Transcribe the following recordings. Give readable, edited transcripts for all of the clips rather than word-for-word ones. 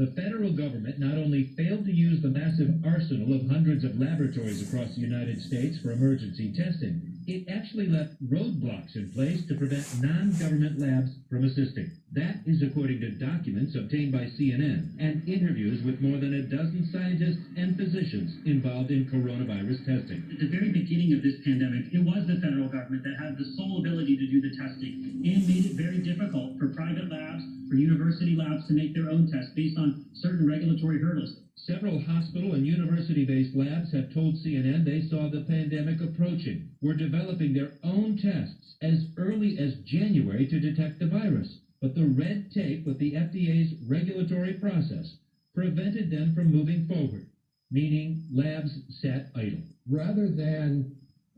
The federal government not only failed to use the massive arsenal of hundreds of laboratories across the United States for emergency testing, it actually left roadblocks in place to prevent non-government labs from assisting. That is according to documents obtained by CNN and interviews with more than a dozen scientists and physicians involved in coronavirus testing. At the very beginning of this pandemic, it was the federal government that had the sole ability to do the testing and made it very difficult for private labs, for university labs to make their own tests based on certain regulatory hurdles. Several hospital and university-based labs have told CNN they saw the pandemic approaching, were developing their own tests as early as January to detect the virus. But the red tape with the FDA's regulatory process prevented them from moving forward, meaning labs sat idle. Rather than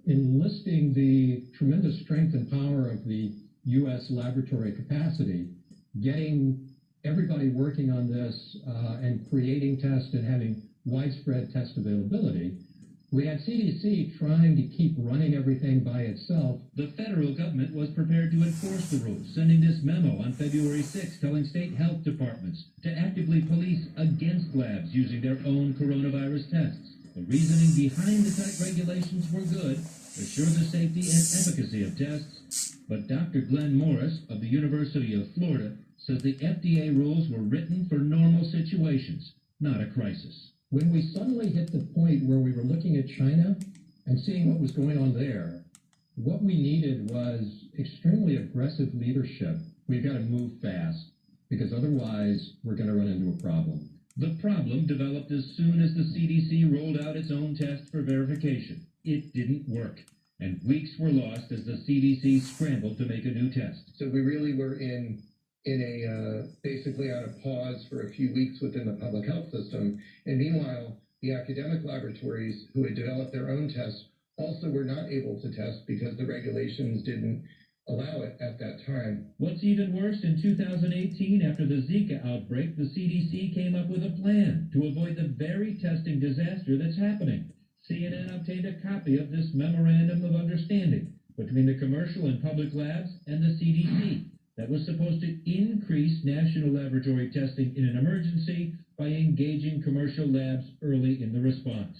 enlisting the tremendous strength and power of the U.S. laboratory capacity, getting everybody working on this and creating tests and having widespread test availability, we had CDC trying to keep running everything by itself. The federal government was prepared to enforce the rules, sending this memo on February 6, telling state health departments to actively police against labs using their own coronavirus tests. The reasoning behind the tight regulations were good, assure the safety and efficacy of tests. But Dr. Glenn Morris of the University of Florida says the FDA rules were written for normal situations, not a crisis. When we suddenly hit the point where we were looking at China and seeing what was going on there, what we needed was extremely aggressive leadership. We've got to move fast, because otherwise we're going to run into a problem. The problem developed as soon as the CDC rolled out its own test for verification. It didn't work, and weeks were lost as the CDC scrambled to make a new test. So we really were in a basically on a pause for a few weeks within the public health system. And meanwhile, the academic laboratories who had developed their own tests also were not able to test because the regulations didn't allow it at that time. What's even worse, in 2018, after the Zika outbreak, the CDC came up with a plan to avoid the very testing disaster that's happening. CNN obtained a copy of this memorandum of understanding between the commercial and public labs and the CDC. That was supposed to increase national laboratory testing in an emergency by engaging commercial labs early in the response.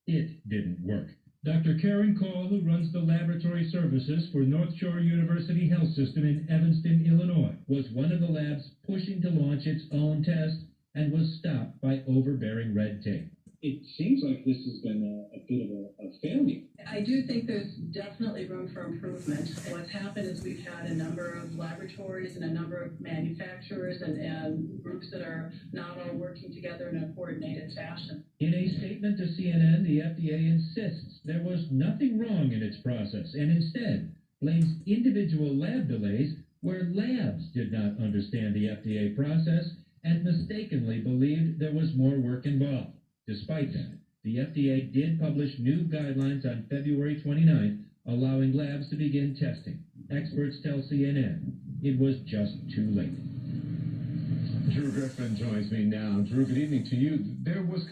It didn't work. Dr. Karen Call, who runs the laboratory services for North Shore University Health System in Evanston, Illinois, was one of the labs pushing to launch its own test and was stopped by overbearing red tape. It seems like this has been a bit of a failure. I do think there's definitely room for improvement. What's happened is we've had a number of laboratories and a number of manufacturers and groups that are not all working together in a coordinated fashion. In a statement to CNN, the FDA insists there was nothing wrong in its process and instead blames individual lab delays where labs did not understand the FDA process and mistakenly believed there was more work involved. Despite that, the FDA did publish new guidelines on February 29th, allowing labs to begin testing. Experts tell CNN it was just too late. Drew Griffin joins me now. Drew, good evening to you. There was